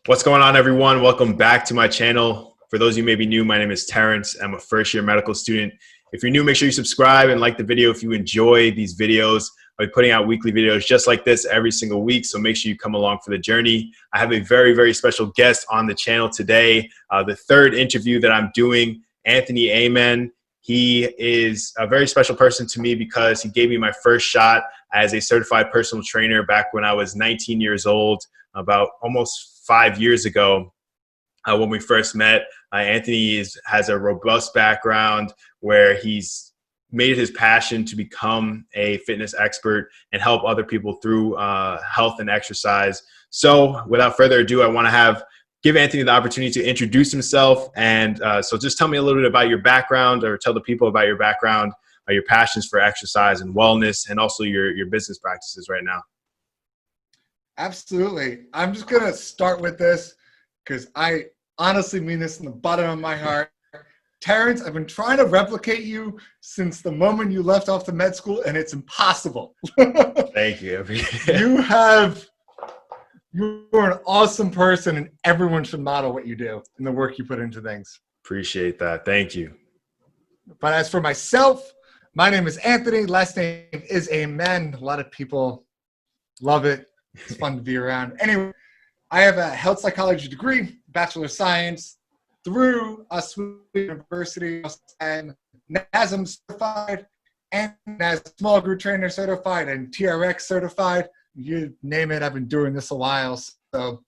What's going on, everyone? Welcome back to my channel. For those of you who may be new, my name is Terence. I'm a first-year medical student. If you're new, make sure you subscribe and like the video if you enjoy these videos. I'll be putting out weekly videos just like this every single week, so make sure you come along for the journey. I have a very, very special guest on the channel today. The third interview that I'm doing, Anthony Amen. He is a very special person to me because he gave me my first shot as a certified personal trainer back when I was 19 years old, about almost 5 years ago when we first met. Anthony has a robust background where he's made it his passion to become a fitness expert and help other people through health and exercise. So without further ado, I want to give Anthony the opportunity to introduce himself. And so just tell me a little bit about your background, or tell the people about your background, your passions for exercise and wellness, and also your business practices right now. Absolutely. I'm just going to start with this because I honestly mean this in the bottom of my heart. Terence, I've been trying to replicate you since the moment you left off the med school, and it's impossible. Thank you. You're an awesome person, and everyone should model what you do and the work you put into things. Appreciate that. Thank you. But as for myself, my name is Anthony. Last name is Amen. A lot of people love it. It's fun to be around. Anyway, I have a health psychology degree, Bachelor of Science, through Oswego University. I'm NASM certified and as small group trainer certified and TRX certified. You name it, I've been doing this a while. So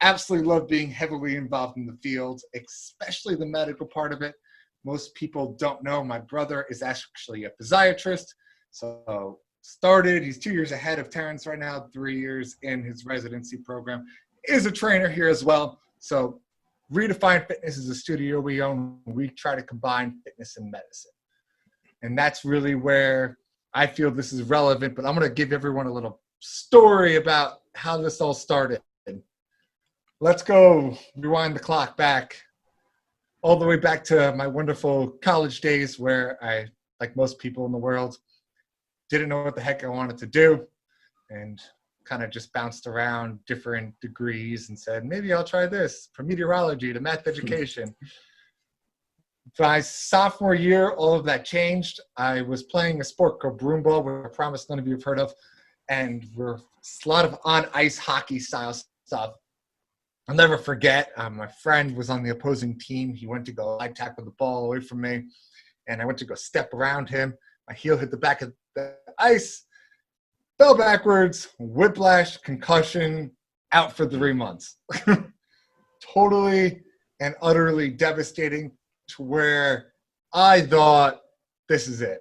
absolutely love being heavily involved in the field, especially the medical part of it. Most people don't know my brother is actually a physiatrist. So he's 2 years ahead of Terence right now, 3 years in his residency program, is a trainer here as well. So Redefine Fitness is a studio we own. We try to combine fitness and medicine. And that's really where I feel this is relevant, but I'm going to give everyone a little story about how this all started. Let's go rewind the clock back all the way back to my wonderful college days where I, like most people in the world, didn't know what the heck I wanted to do and kind of just bounced around different degrees and said, maybe I'll try this, from meteorology to math education. My sophomore year, all of that changed. I was playing a sport called broomball, which I promise none of you have heard of, and we're a lot of on-ice hockey style stuff. I'll never forget, my friend was on the opposing team. He went to go live tackle the ball away from me, and I went to go step around him. My heel hit the back of the ice, fell backwards, whiplash, concussion, out for 3 months. Totally and utterly devastating, to where I thought, this is it.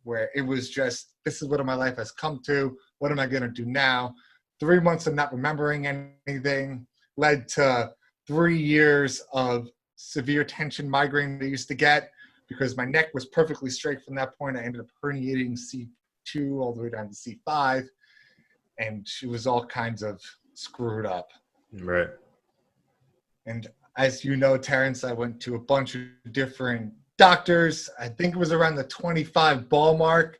Where it was just, this is what my life has come to. What am I going to do now? 3 months of not remembering anything led to 3 years of severe tension migraine that I used to get. Because my neck was perfectly straight from that point, I ended up herniating C2 all the way down to C5, and it was all kinds of screwed up. Right. And as you know, Terence, I went to a bunch of different doctors. I think it was around the 25 ball mark.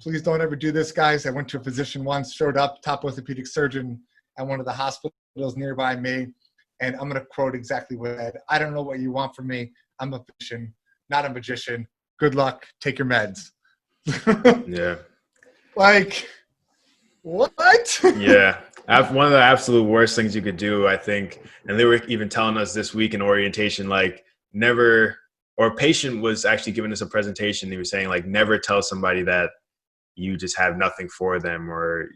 Please don't ever do this, guys. I went to a physician once, showed up, top orthopedic surgeon at one of the hospitals nearby me, and I'm going to quote exactly what he said. I don't know what you want from me. I'm a physician, not a magician. Good luck. Take your meds. Yeah. Like, what? Yeah. One of the absolute worst things you could do, I think, and they were even telling us this week in orientation, like or a patient was actually giving us a presentation. He was saying, like, never tell somebody that you just have nothing for them, or,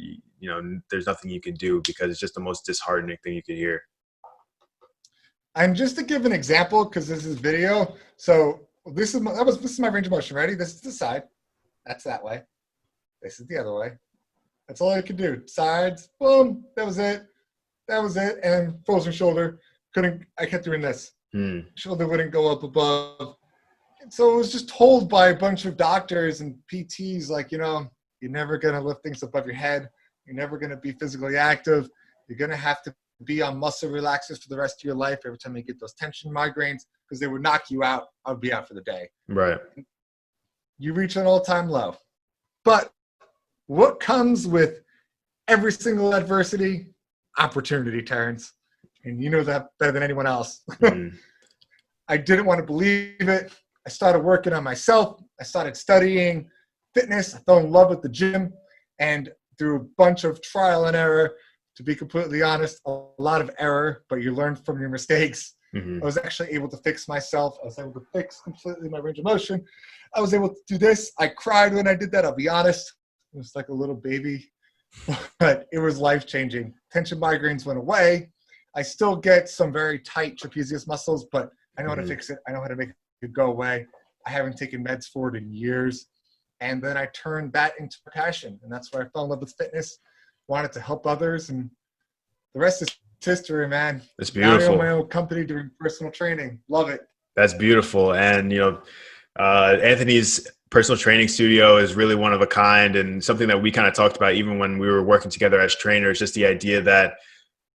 there's nothing you can do, because it's just the most disheartening thing you could hear. And just to give an example, because this is video, so this is my range of motion. Ready? This is the side. That's that way. This is the other way. That's all I could do. Sides, boom. That was it. That was it. And frozen shoulder. I kept doing this. Shoulder wouldn't go up above. And so it was just told by a bunch of doctors and PTs, like, you're never going to lift things above your head. You're never going to be physically active. You're going to have to be on muscle relaxers for the rest of your life every time you get those tension migraines, because they would knock you out. I would be out for the day. Right. You reach an all-time low. But what comes with every single adversity? Opportunity, Terence. And you know that better than anyone else. Mm-hmm. I didn't want to believe it. I started working on myself. I started studying fitness. I fell in love with the gym. And through a bunch of trial and error, to be completely honest, a lot of error, but you learn from your mistakes. Mm-hmm. I was actually able to fix myself. I was able to fix completely my range of motion. I was able to do this. I cried when I did that. I'll be honest. It was like a little baby, but it was life-changing. Tension migraines went away. I still get some very tight trapezius muscles, but I know how to fix it. I know how to make it go away. I haven't taken meds for it in years. And then I turned that into passion. And that's where I fell in love with fitness, wanted to help others. And the rest is history, man. It's Now I own beautiful. my own company doing personal training. Love it. That's beautiful. And, Anthony's personal training studio is really one of a kind, and something that we kind of talked about even when we were working together as trainers, just the idea that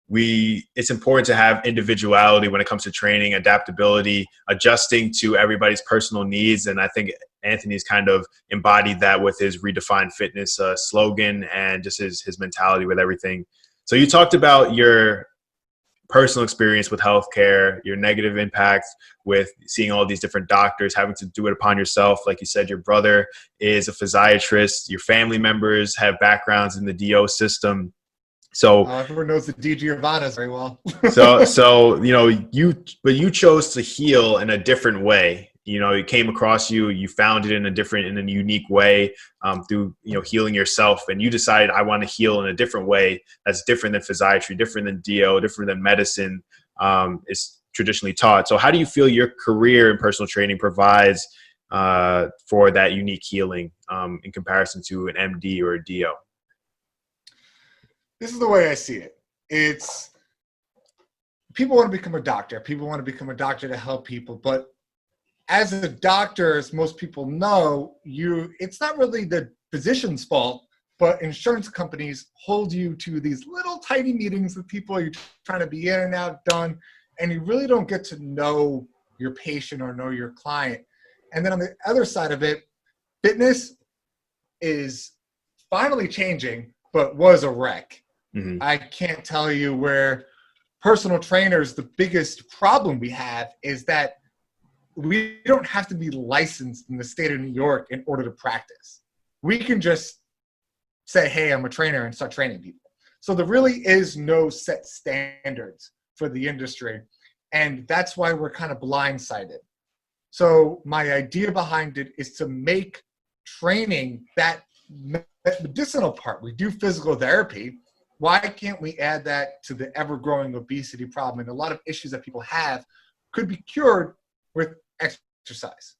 it's important to have individuality when it comes to training, adaptability, adjusting to everybody's personal needs. And I think Anthony's kind of embodied that with his Redefine Fitness slogan and just his mentality with everything. So you talked about your personal experience with healthcare, your negative impact with seeing all these different doctors, having to do it upon yourself. Like you said, your brother is a physiatrist, your family members have backgrounds in the DO system. So everyone knows the D. Giovannas very well. you chose to heal in a different way. It came across you found it in a unique way, through, healing yourself. And you decided, I want to heal in a different way that's different than physiatry, different than DO, different than medicine is traditionally taught. So how do you feel your career in personal training provides for that unique healing in comparison to an MD or a DO? This is the way I see it. It's people want to become a doctor. People want to become a doctor to help people. But as a doctor, as most people know, it's not really the physician's fault, but insurance companies hold you to these little tiny meetings with people you're trying to be in and out done, and you really don't get to know your patient or know your client. And then on the other side of it, fitness is finally changing, but was a wreck. Mm-hmm. I can't tell you where personal trainers, the biggest problem we have is that we don't have to be licensed in the state of New York in order to practice. We can just say, hey, I'm a trainer, and start training people. So there really is no set standards for the industry. And that's why we're kind of blindsided. So my idea behind it is to make training that medicinal part. We do physical therapy. Why can't we add that to the ever-growing obesity problem? And a lot of issues that people have could be cured with exercise.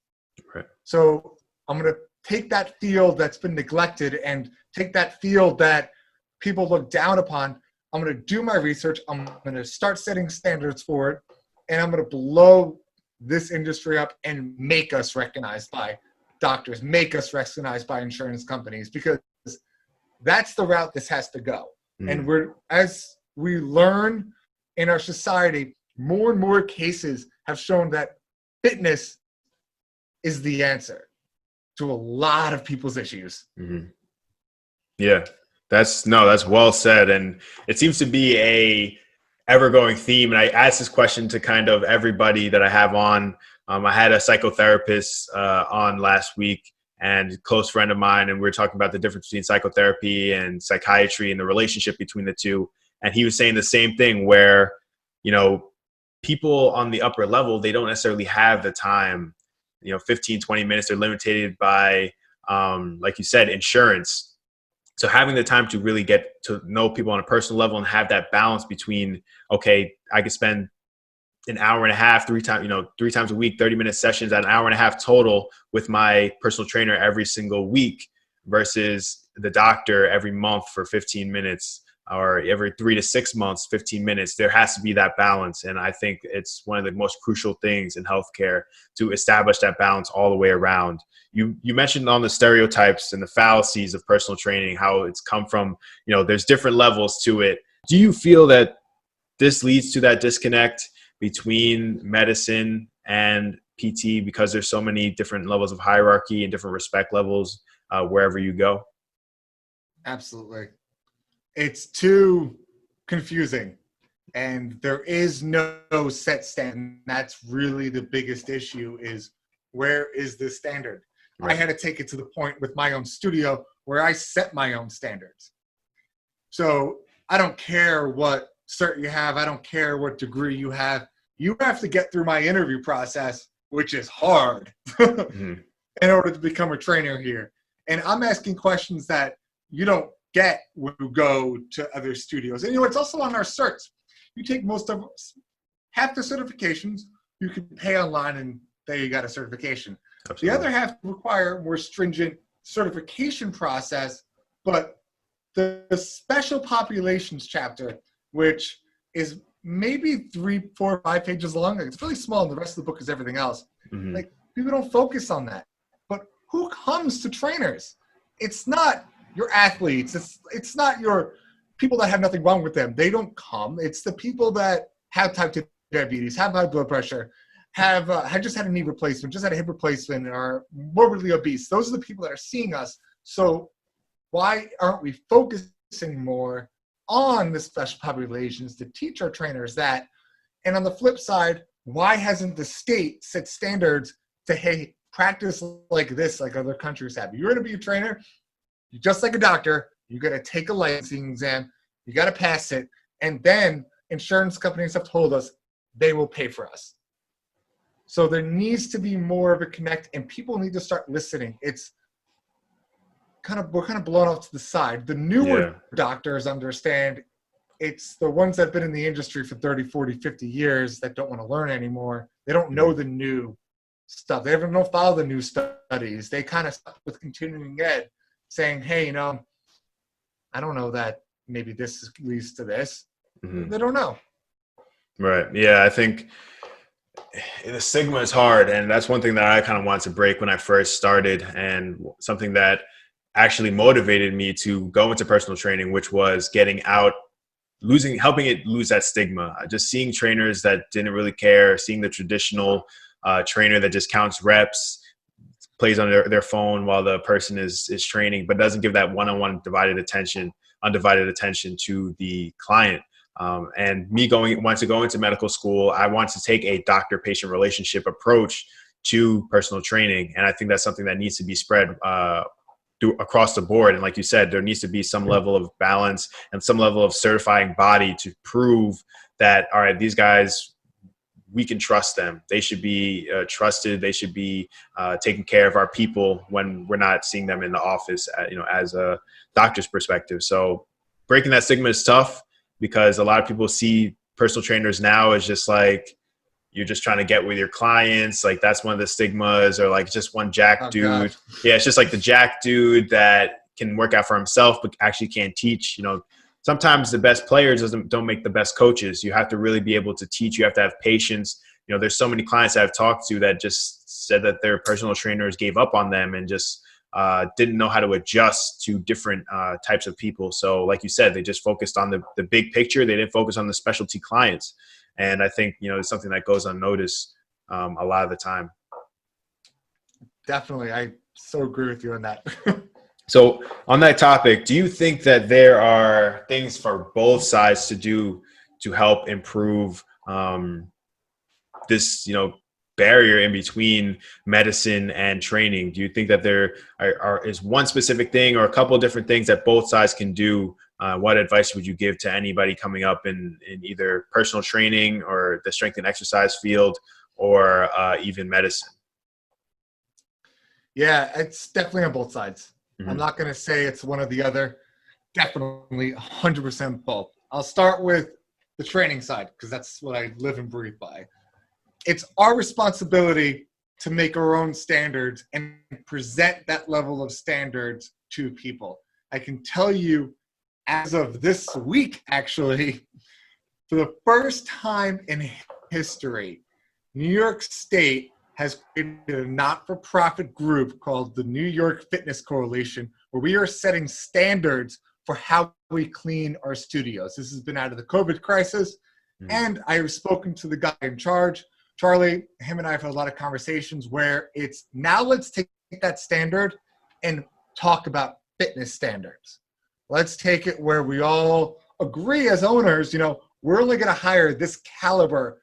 Right. So I'm going to take that field that's been neglected and take that field that people look down upon. I'm going to do my research. I'm going to start setting standards for it. And I'm going to blow this industry up and make us recognized by doctors, make us recognized by insurance companies, because that's the route this has to go. And as we learn in our society, more and more cases have shown that fitness is the answer to a lot of people's issues. Mm-hmm. Yeah, that's well said. And it seems to be a ever-going theme. And I asked this question to kind of everybody that I have on. I had a psychotherapist on last week, and a close friend of mine, and we were talking about the difference between psychotherapy and psychiatry and the relationship between the two. And he was saying the same thing where, people on the upper level, they don't necessarily have the time, 15, 20 minutes, they're limited by, like you said, insurance. So having the time to really get to know people on a personal level and have that balance between, okay, I could spend an hour and a half, three times a week, 30-minute sessions at an hour and a half total with my personal trainer every single week versus the doctor every month for 15 minutes or every 3 to 6 months, 15 minutes. There has to be that balance. And I think it's one of the most crucial things in healthcare to establish that balance all the way around. You mentioned on the stereotypes and the fallacies of personal training, how it's come from, there's different levels to it. Do you feel that this leads to that disconnect between medicine and PT because there's so many different levels of hierarchy and different respect levels wherever you go? Absolutely. It's too confusing. and there is no set standard. That's really the biggest issue, is where is the standard? Right. I had to take it to the point with my own studio where I set my own standards. So I don't care what cert you have. I don't care what degree you have. You have to get through my interview process, which is hard, Mm-hmm. in order to become a trainer here. And I'm asking questions that you don't get when you go to other studios. And it's also on our certs. You take half the certifications, you can pay online and there you got a certification. Absolutely. The other half require more stringent certification process, but the special populations chapter, which is maybe 3, 4, 5 pages long, it's really small, and the rest of the book is everything else. Mm-hmm. Like, people don't focus on that. But who comes to trainers? It's not your athletes. It's not your people that have nothing wrong with them. They don't come. It's the people that have type 2 diabetes, have high blood pressure, have just had a knee replacement, just had a hip replacement, are morbidly obese. Those are the people that are seeing us. So why aren't we focusing more on the special populations to teach our trainers that? And on the flip side, why hasn't the state set standards to, hey, practice like this, like other countries have? You're going to be a trainer, you're just like a doctor, you got to take a licensing exam, you got to pass it, and then insurance companies have told us they will pay for us. So there needs to be more of a connect, and people need to start listening. We're kind of blown off to the side. The newer doctors understand. It's the ones that have been in the industry for 30, 40, 50 years that don't want to learn anymore. They don't know the new stuff. They don't follow the new studies. They kind of stuck with continuing ed, saying, hey, I don't know that maybe this leads to this. Mm-hmm. They don't know. Right. Yeah, I think the stigma is hard, and that's one thing that I kind of wanted to break when I first started, and something that actually motivated me to go into personal training, which was getting out, helping it lose that stigma. Just seeing trainers that didn't really care, seeing the traditional trainer that just counts reps, plays on their phone while the person is training, but doesn't give that one-on-one undivided attention to the client. And me wanting to go into medical school, I want to take a doctor-patient relationship approach to personal training. And I think that's something that needs to be spread across the board. And like you said, there needs to be some level of balance and some level of certifying body to prove that, all right, these guys, we can trust them. They should be trusted. They should be taking care of our people when we're not seeing them in the office, as a doctor's perspective. So breaking that stigma is tough, because a lot of people see personal trainers now as just like, you're just trying to get with your clients. Like, that's one of the stigmas, or like just one jack dude. God. Yeah. It's just like the jack dude that can work out for himself, but actually can't teach. Sometimes the best players don't make the best coaches. You have to really be able to teach. You have to have patience. There's so many clients I've talked to that just said that their personal trainers gave up on them and just didn't know how to adjust to different types of people. So like you said, they just focused on the big picture. They didn't focus on the specialty clients. And I think, it's something that goes unnoticed a lot of the time. Definitely. I so agree with you on that. So on that topic, do you think that there are things for both sides to do to help improve this, barrier in between medicine and training? Do you think that there is one specific thing or a couple of different things that both sides can do? What advice would you give to anybody coming up in either personal training or the strength and exercise field, or even medicine? Yeah, it's definitely on both sides. Mm-hmm. I'm not going to say it's one or the other. Definitely 100% both. I'll start with the training side, because that's what I live and breathe by. It's our responsibility to make our own standards and present that level of standards to people. I can tell you, as of this week, actually, for the first time in history, New York State has created a not-for-profit group called the New York Fitness Coalition, where we are setting standards for how we clean our studios. This has been out of the COVID crisis, and I have spoken to the guy in charge, Charlie. Him and I have had a lot of conversations where it's, now let's take that standard and talk about fitness standards. Let's take it where we all agree as owners, we're only going to hire this caliber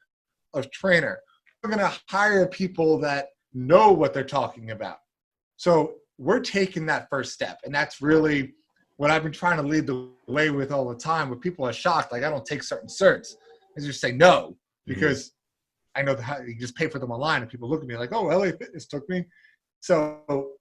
of trainer. We're going to hire people that know what they're talking about. So we're taking that first step. And that's really what I've been trying to lead the way with all the time, where people are shocked. Like, I don't take certain certs. I just say no, because I know that you just pay for them online, and people look at me like, oh, LA Fitness took me. So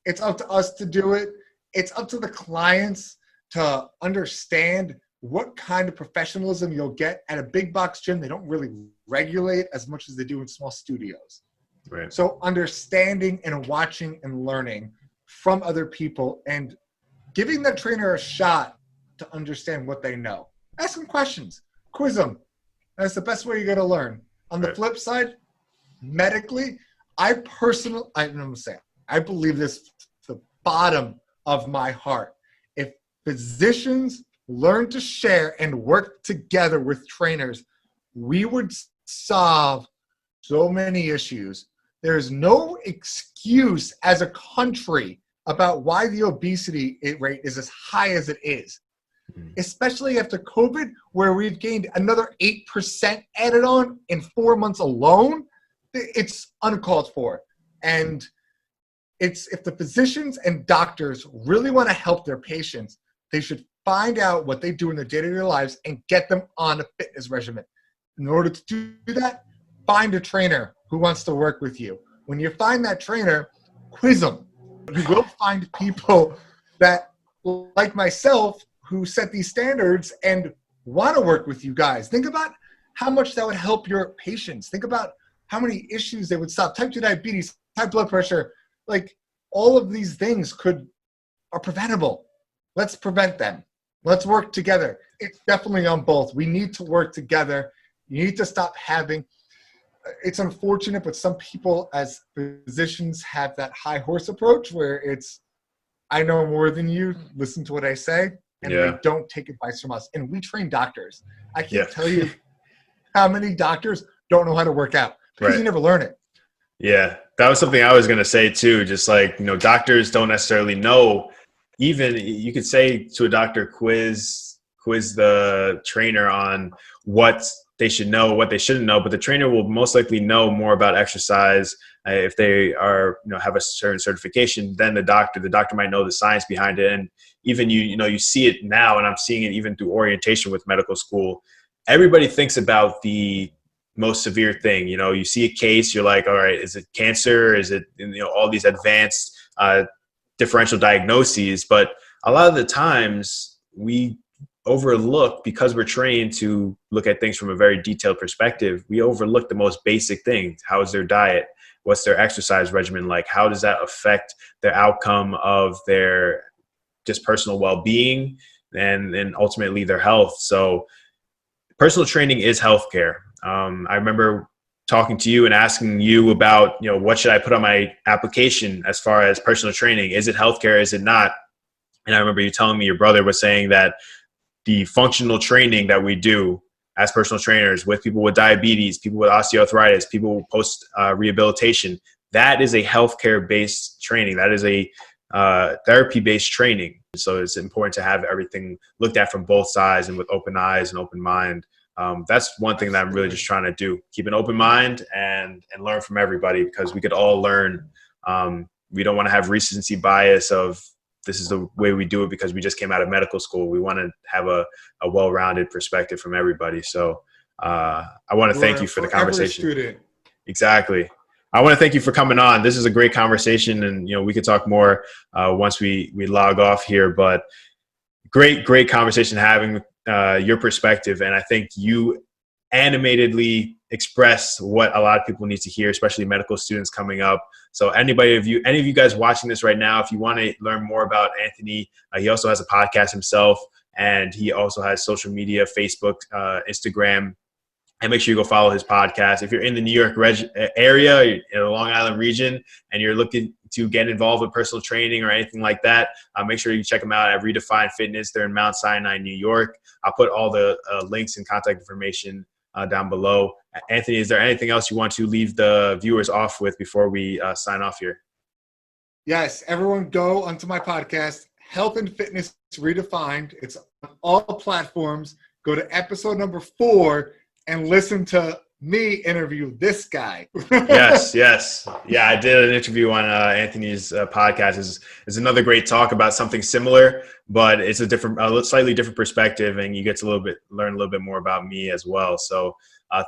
it's up to us to do it. It's up to the clients to understand what kind of professionalism you'll get at a big box gym. They don't really regulate as much as they do in small studios. Right. So understanding and watching and learning from other people and giving the trainer a shot to understand what they know. Ask them questions, quiz them. That's the best way you're going to learn. On the flip side, medically, I believe this to the bottom of my heart. If physicians learn to share and work together with trainers, we would solve so many issues. There's no excuse as a country about why the obesity rate is as high as it is, especially after COVID, where we've gained another 8% added on in 4 months alone. It's uncalled for. And if the physicians and doctors really want to help their patients, they should find out what they do in their day-to-day lives and get them on a fitness regimen. In order to do that, find a trainer who wants to work with you. When you find that trainer, quiz them. You will find people that, like myself, who set these standards and want to work with you guys. Think about how much that would help your patients. Think about how many issues they would stop. Type 2 diabetes, high blood pressure, like all of these things are preventable. Let's prevent them. Let's work together. It's definitely on both. We need to work together. You need to stop having, it's unfortunate, but some people as physicians have that high horse approach where it's, I know more than you, listen to what I say, and they don't take advice from us. And we train doctors. I can't tell you how many doctors don't know how to work out because you never learn it. Yeah, that was something I was going to say too. Just like, doctors don't necessarily know. Even you could say to a doctor, quiz the trainer on what they should know, what they shouldn't know, but the trainer will most likely know more about exercise if they are, have a certain certification than the doctor. The doctor might know the science behind it. And even you see it now, and I'm seeing it even through orientation with medical school. Everybody thinks about the most severe thing. You see a case, you're like, all right, is it cancer? Is it, all these advanced differential diagnoses? But a lot of the times we overlook, because we're trained to look at things from a very detailed perspective, we overlook the most basic things. How is their diet? What's their exercise regimen like? How does that affect the outcome of their just personal well-being and ultimately their health? So personal training is healthcare. I remember talking to you and asking you about, what should I put on my application as far as personal training? Is it healthcare? Is it not? And I remember you telling me your brother was saying that the functional training that we do as personal trainers with people with diabetes, people with osteoarthritis, people post rehabilitation, that is a healthcare-based training. That is a therapy-based training. So it's important to have everything looked at from both sides and with open eyes and open mind. That's one thing that I'm really just trying to do. Keep an open mind and learn from everybody, because we could all learn. We don't want to have recency bias of this is the way we do it because we just came out of medical school. We want to have a well-rounded perspective from everybody. So I want to thank you for the conversation. Student. Exactly. I want to thank you for coming on. This is a great conversation, and we could talk more once we log off here. But great conversation having your perspective, and I think you animatedly express what a lot of people need to hear, especially medical students coming up. So any of you guys watching this right now, if you want to learn more about Anthony, he also has a podcast himself, and he also has social media, Facebook, Instagram. And make sure you go follow his podcast. If you're in the New York area, in the Long Island region, and you're looking to get involved with personal training or anything like that, make sure you check them out at Redefine Fitness. They're in Mount Sinai, New York. I'll put all the links and contact information down below. Anthony, is there anything else you want to leave the viewers off with before we sign off here? Yes, everyone go onto my podcast, Health and Fitness Redefined. It's on all platforms. go to episode number 4 and listen to me interview this guy. Yes. Yeah, I did an interview on Anthony's podcast. Is another great talk about something similar, but it's a slightly different perspective, and you get to learn a little bit more about me as well. So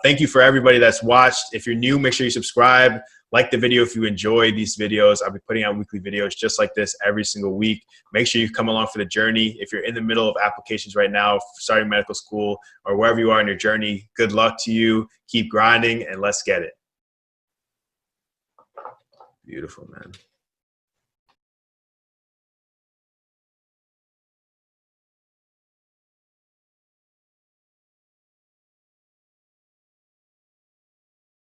thank you for everybody that's watched. If you're new, make sure you subscribe. Like the video if you enjoy these videos. I'll be putting out weekly videos just like this every single week. Make sure you come along for the journey. If you're in the middle of applications right now, starting medical school, or wherever you are in your journey, good luck to you. Keep grinding, and let's get it. Beautiful, man.